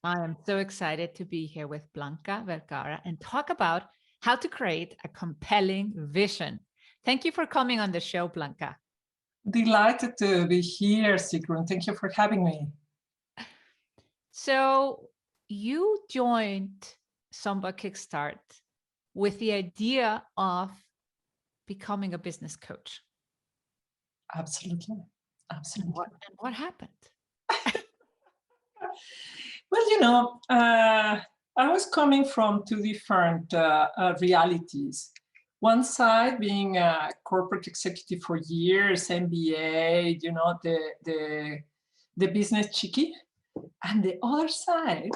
I am so excited to be here with Blanca Vergara and talk about how to create a compelling vision. Thank you for coming on the show, Blanca. Delighted to be here, Sigrun. Thank you for having me. So, you joined SOMBA Kickstart with the idea of becoming a business coach. Absolutely. Absolutely. And what happened? Well, I was coming from two different realities. One side being a corporate executive for years, MBA, the business chicky. And the other side,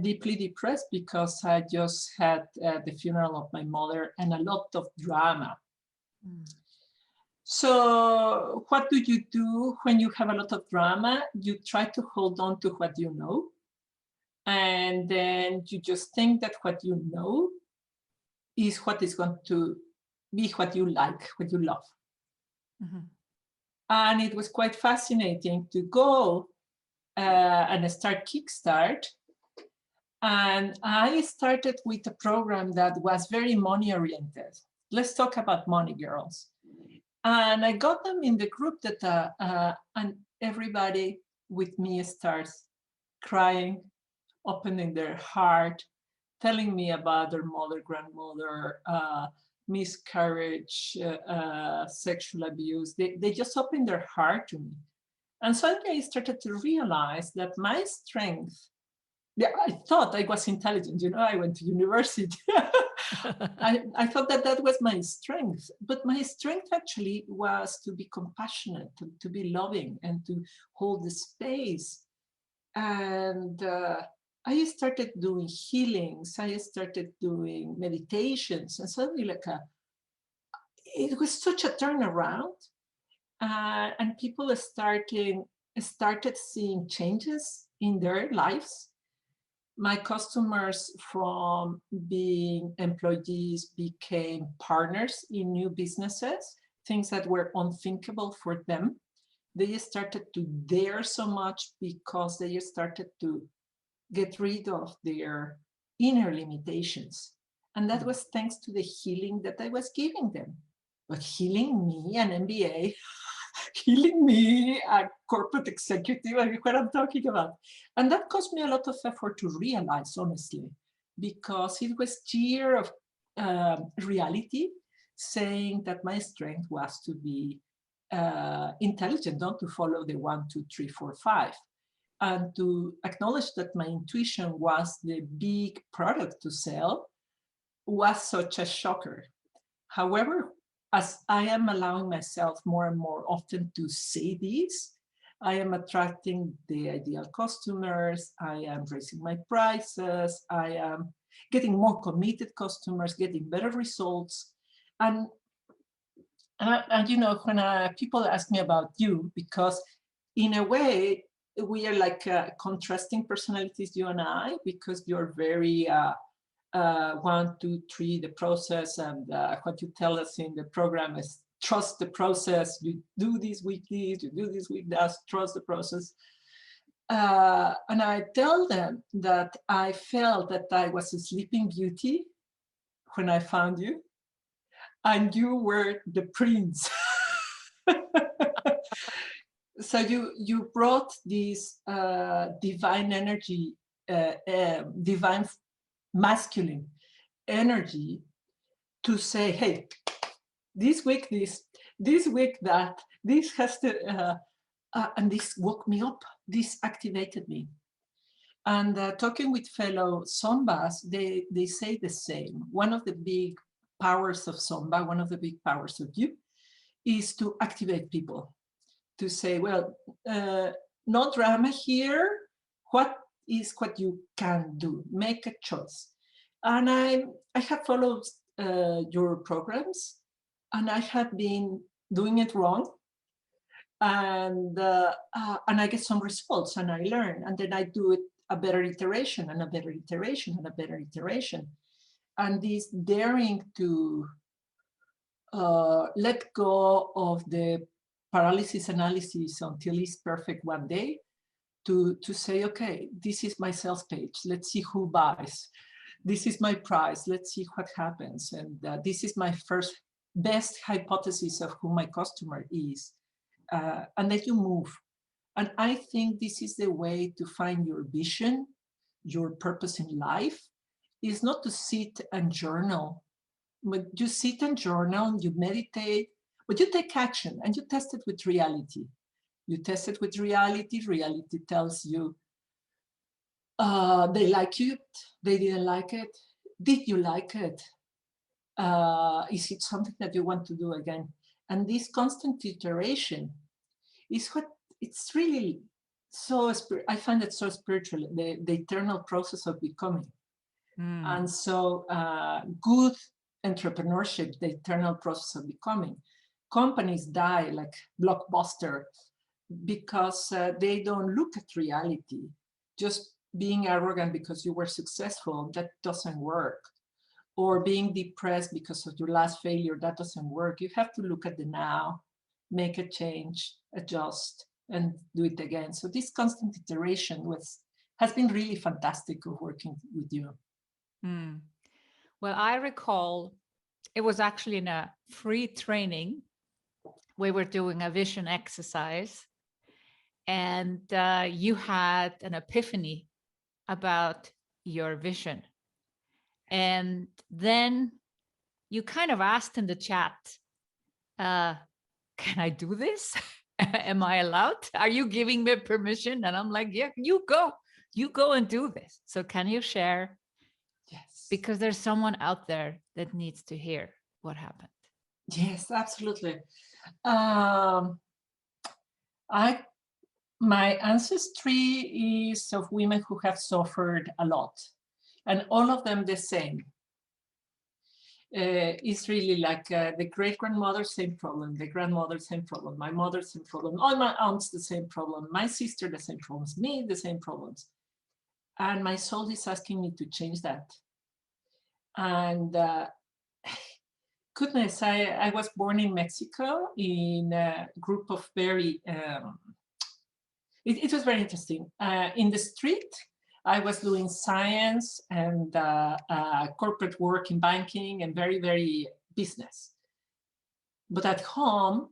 deeply depressed because I just had the funeral of my mother and a lot of drama. So what do you do when you have a lot of drama? You try to hold on to what you know. And then you just think that what you know is what is going to be what you like, what you love. Mm-hmm. And it was quite fascinating to go and start Kickstart. And I started with a program that was very money oriented. Let's talk about money, girls. And I got them in the group that, and everybody with me starts crying, opening their heart, telling me about their mother, grandmother, miscarriage, sexual abuse. They just opened their heart to me. And suddenly I started to realize that my strength, I thought I was intelligent, I went to university. I thought that was my strength, but my strength actually was to be compassionate, to be loving, and to hold the space. And I started doing healings. I started doing meditations, and suddenly, it was such a turnaround. And people started seeing changes in their lives. My customers from being employees became partners in new businesses, things that were unthinkable for them. They started to dare so much because they started to get rid of their inner limitations. And that was thanks to the healing that I was giving them. But healing me, an MBA, healing me, a corporate executive, I mean, what I'm talking about. And that cost me a lot of effort to realize, honestly, because it was year of reality saying that my strength was to be intelligent, not to follow the 1, 2, 3, 4, 5, and to acknowledge that my intuition was the big product to sell was such a shocker. However, as I am allowing myself more and more often to say this, I am attracting the ideal customers, I am raising my prices, I am getting more committed customers, getting better results. And when people ask me about you, because in a way, we are like contrasting personalities, you and I, because you're very 1, 2, 3, the process, and what you tell us in the program is trust the process. You do this week this, you do this week that, trust the process. And I tell them that I felt that I was a sleeping beauty when I found you, and you were the prince. So you brought this divine energy, divine masculine energy to say, hey, this week this week that, this has to, and this woke me up, this activated me. And talking with fellow Sombas, they say the same. One of the big powers of Somba, one of the big powers of you, is to activate people, to say, well, no drama here. What is what you can do? Make a choice. And I have followed your programs, and I have been doing it wrong. And I get some results, and I learn, and then I do it a better iteration, and a better iteration, and a better iteration. And this daring to let go of the paralysis analysis until it's perfect one day, to say, okay, this is my sales page. Let's see who buys. This is my price. Let's see what happens. And this is my first best hypothesis of who my customer is. And then you move. And I think this is the way to find your vision, your purpose in life, is not to sit and journal, but you sit and journal, you meditate, but you take action and you test it with reality. You test it with reality. Reality tells you they like it, they didn't like it. Did you like it? Is it something that you want to do again? And this constant iteration is what it's really so, I find it so spiritual, the eternal process of becoming. And so good entrepreneurship, the eternal process of becoming. Companies die like Blockbuster because they don't look at reality. Just being arrogant because you were successful, that doesn't work. Or being depressed because of your last failure, that doesn't work. You have to look at the now, make a change, adjust, and do it again. So this constant iteration has been really fantastic of working with you. Well, I recall it was actually in a free training. We were doing a vision exercise, and you had an epiphany about your vision. And then you kind of asked in the chat, can I do this? Am I allowed? Are you giving me permission? And I'm like, yeah, you go and do this. So can you share? Yes. Because there's someone out there that needs to hear what happened. Yes, absolutely. My ancestry is of women who have suffered a lot, and all of them the same. It's really like the great-grandmother, same problem, the grandmother, same problem, my mother, same problem, all my aunts, the same problem, my sister, the same problems, me, the same problems. And my soul is asking me to change that. And goodness, I was born in Mexico in a group of very, it was very interesting. In the street, I was doing science and corporate work in banking and very, very business. But at home,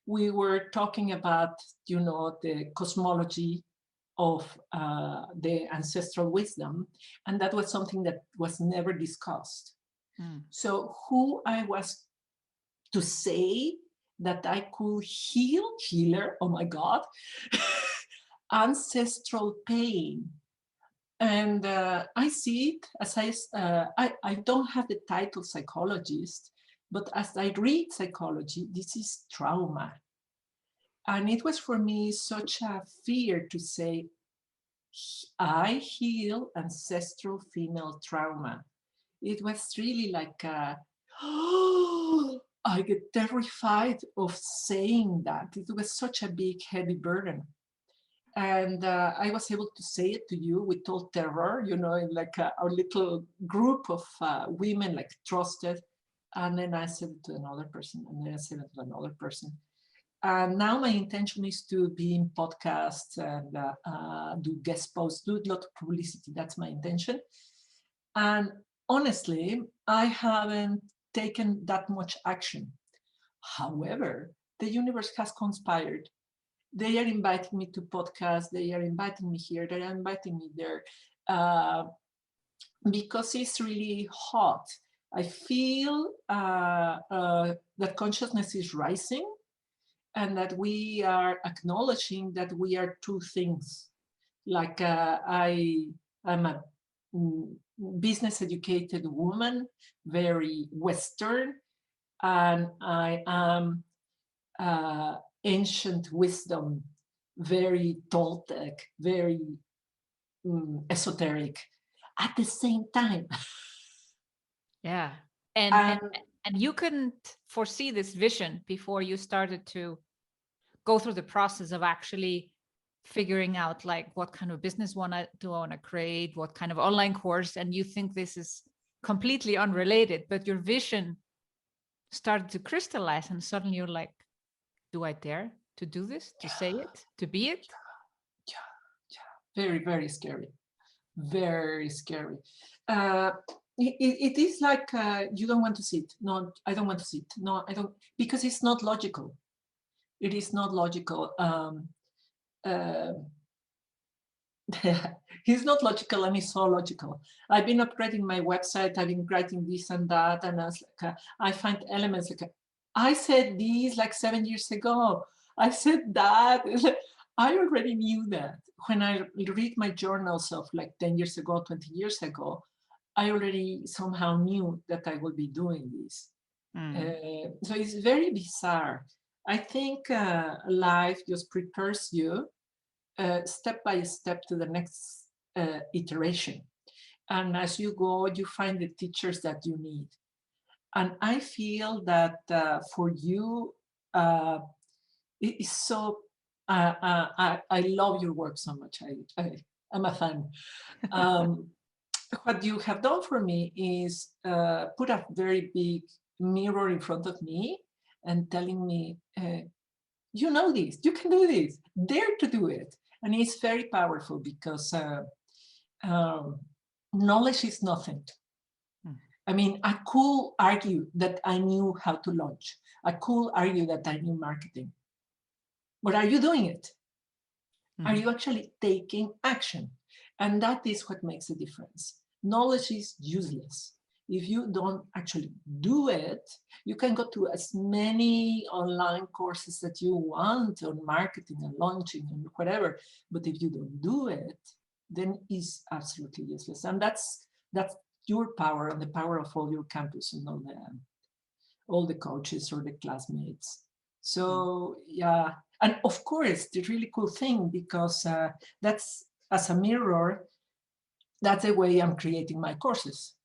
we were talking about, the cosmology of the ancestral wisdom. And that was something that was never discussed. So who I was to say that I could healer, oh my God, ancestral pain. And I see it as I don't have the title psychologist, but as I read psychology, this is trauma. And it was for me such a fear to say, I heal ancestral female trauma. It was really like, I get terrified of saying that. It was such a big, heavy burden. And I was able to say it to you with all terror, in like our little group of women, like trusted. And then I said it to another person, and then I said it to another person. And now my intention is to be in podcasts and do guest posts, do a lot of publicity. That's my intention. And honestly, I haven't taken that much action. However, the universe has conspired. They are inviting me to podcasts. They are inviting me here. They are inviting me there because it's really hot. I feel that consciousness is rising and that we are acknowledging that we are two things. Like I'm a business educated woman, very Western, and I am ancient wisdom, very Toltec, very esoteric at the same time. Yeah. And you couldn't foresee this vision before you started to go through the process of actually figuring out like what kind of business do I want to create, what kind of online course, and you think this is completely unrelated, but your vision started to crystallize and suddenly you're like, do I dare to do this, to say it, to be it? Very, very scary. Very scary. It is like you don't want to see it. No, I don't want to see it. No, I don't, because it's not logical. It is not logical. He's not logical and he's so logical. I've been upgrading my website, I've been writing this and that, and I find elements like, I said this like 7 years ago. I said that. I already knew that. When I read my journals of like 10 years ago, 20 years ago, I already somehow knew that I would be doing this. So it's very bizarre. I think life just prepares you step by step to the next iteration. And as you go, you find the teachers that you need. And I feel that for you, it is so, I love your work so much. I'm a fan. What you have done for me is put a very big mirror in front of me and telling me, you know this, you can do this, dare to do it. And it's very powerful because knowledge is nothing. I mean, I could argue that I knew how to launch. I could argue that I knew marketing. But are you doing it? Are you actually taking action? And that is what makes a difference. Knowledge is useless. If you don't actually do it, you can go to as many online courses that you want on marketing and launching and whatever. But if you don't do it, then it's absolutely useless. And that's your power and the power of all your campus and all the coaches or the classmates. So yeah, and of course the really cool thing, because that's as a mirror, that's the way I'm creating my courses.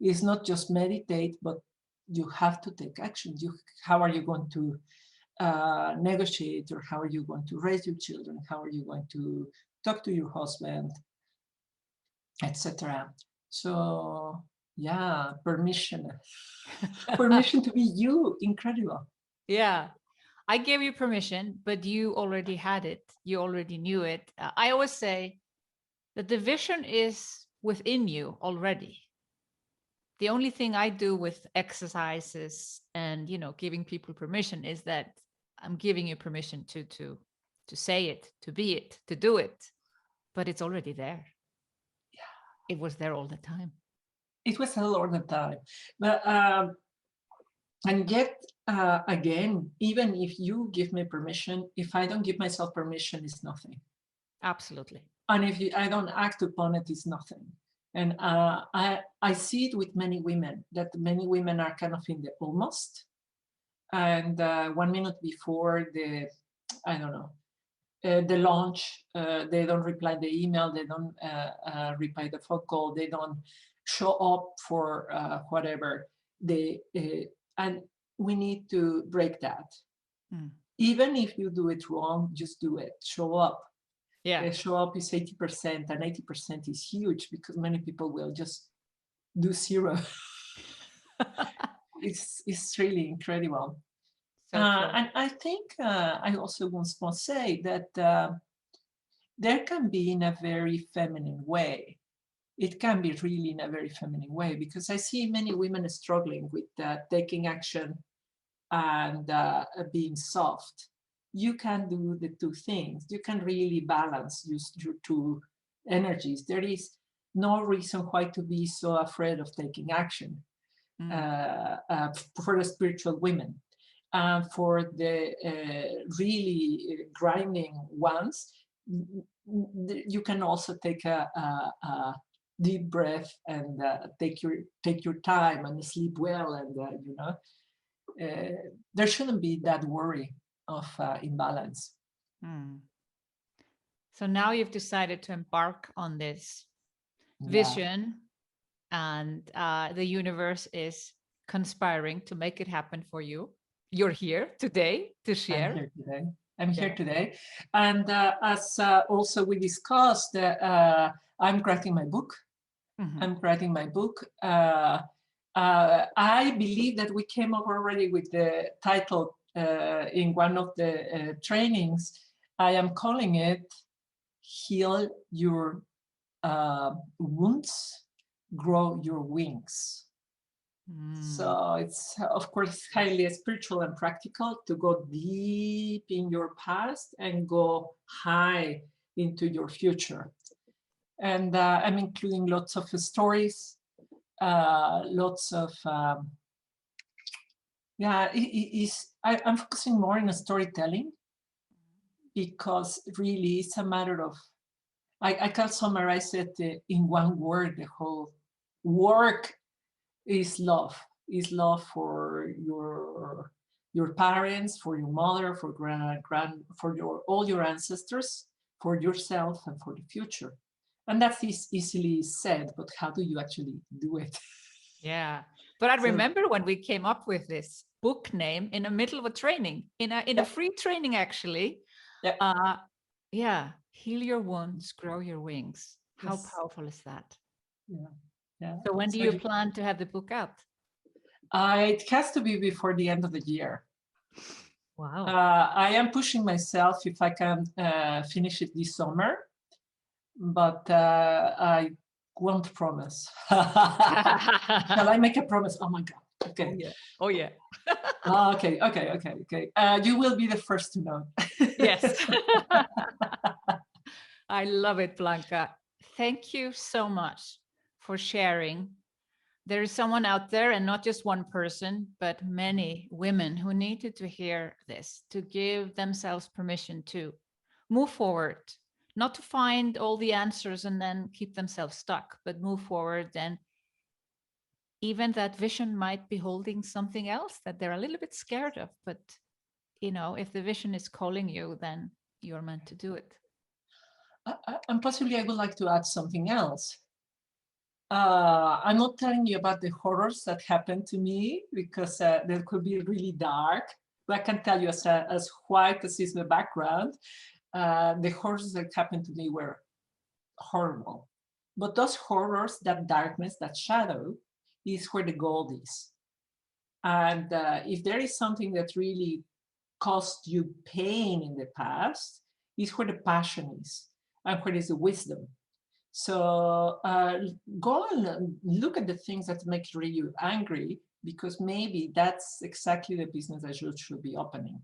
It's not just meditate, but you have to take action. How are you going to negotiate, or how are you going to raise your children? How are you going to talk to your husband, etc. So yeah, permission to be you. Incredible. Yeah, I gave you permission, but you already had it. You already knew it. I always say that the vision is within you already. The only thing I do with exercises and, giving people permission is that I'm giving you permission to say it, to be it, to do it, but it's already there. Yeah, it was there all the time. It was there all the time, but and yet again, even if you give me permission, if I don't give myself permission, it's nothing. Absolutely. And if I don't act upon it, it's nothing. And I see it with many women, that many women are kind of in the almost. And 1 minute before the launch, they don't reply the email, they don't reply the phone call, they don't show up for whatever. And we need to break that. Even if you do it wrong, just do it, show up. Yeah. Show up is 80%, and 80% is huge, because many people will just do 0. It's really incredible. So and I think I also once more say that there can be in a very feminine way. It can be really in a very feminine way, because I see many women struggling with taking action and being soft. You can do the two things. You can really balance your two energies. There is no reason why to be so afraid of taking action for the spiritual women. For the really grinding ones, you can also take a deep breath and take your time and sleep well, and there shouldn't be that worry of imbalance. So now you've decided to embark on this vision, and the universe is conspiring to make it happen for you. You're here today to share. I'm here today. And as also we discussed, I'm writing my book. I'm writing my book. I believe that we came up already with the title in one of the trainings. I am calling it heal your wounds, grow your wings. So it's, of course, highly spiritual and practical to go deep in your past and go high into your future. And I'm including lots of stories, lots of, I'm focusing more on storytelling, because really it's a matter of, I can summarize it in one word. The whole work is love for your parents, for your mother, for for all your ancestors, for yourself, and for the future. And that is easily said, but how do you actually do it? Yeah, but I remember when we came up with this book name in the middle of a training, in a free training, actually. Yeah, heal your wounds, grow your wings. How powerful is that? Yeah. So when do you plan to have the book out? It has to be before the end of the year. Wow. I am pushing myself if I can finish it this summer, but I won't promise. Shall I make a promise? Oh my God. Okay. Oh yeah. Okay. You will be the first to know. Yes. I love it, Blanca. Thank you so much for sharing. There is someone out there, and not just one person, but many women who needed to hear this, to give themselves permission to move forward, not to find all the answers and then keep themselves stuck, but move forward. And even that vision might be holding something else that they're a little bit scared of. But, you know, if the vision is calling you, then you're meant to do it. And possibly I would like to add something else. I'm not telling you about the horrors that happened to me, because they could be really dark. But I can tell you, as white as is my background, the horrors that happened to me were horrible. But those horrors, that darkness, that shadow, is where the gold is. And if there is something that really caused you pain in the past, is where the passion is, and where is the wisdom. So go and look at the things that make you angry, because maybe that's exactly the business that you should be opening,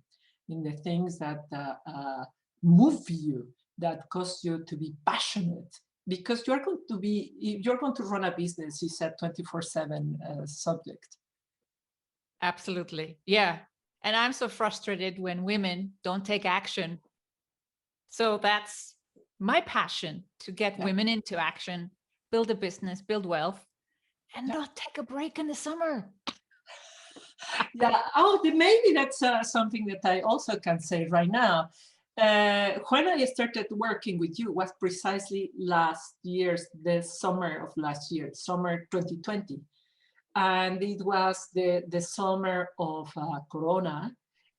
in the things that move you, that cause you to be passionate. Because you're going to run a business, it's a 24/7 subject. Absolutely. Yeah. And I'm so frustrated when women don't take action. So that's my passion, to get women into action, build a business, build wealth, and not take a break in the summer. Maybe that's something that I also can say right now. When I started working with you was precisely the summer of last year, summer 2020. And it was the summer of Corona.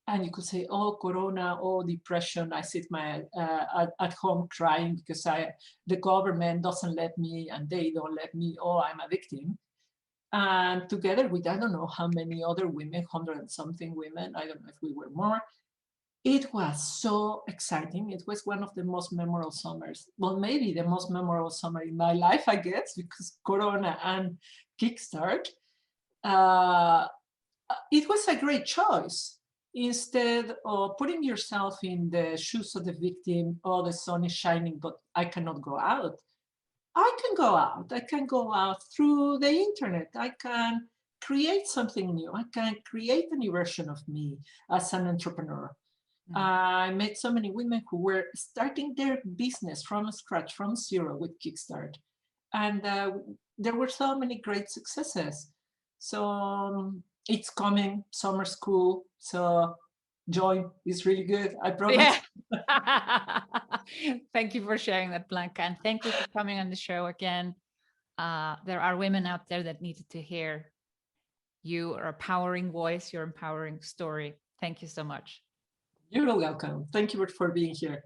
And you could say, oh, Corona, oh, depression. I sit at home crying because the government doesn't let me and they don't let me. Oh, I'm a victim. And together with, I don't know how many other women, 100 and something women, I don't know if we were more, it was so exciting. It was one of the most memorable summers. Well, maybe the most memorable summer in my life, I guess, because Corona and Kickstart. It was a great choice. Instead of putting yourself in the shoes of the victim, oh, the sun is shining, but I cannot go out. I can go out. I can go out through the internet. I can create something new. I can create a new version of me as an entrepreneur. I met so many women who were starting their business from scratch, from zero with Kickstart. And there were so many great successes. So it's coming, summer school. So join, is really good, I promise. Yeah. Thank you for sharing that, Blanca. And thank you for coming on the show again. There are women out there that needed to hear your empowering voice, your empowering story. Thank you so much. You're welcome. Thank you for being here.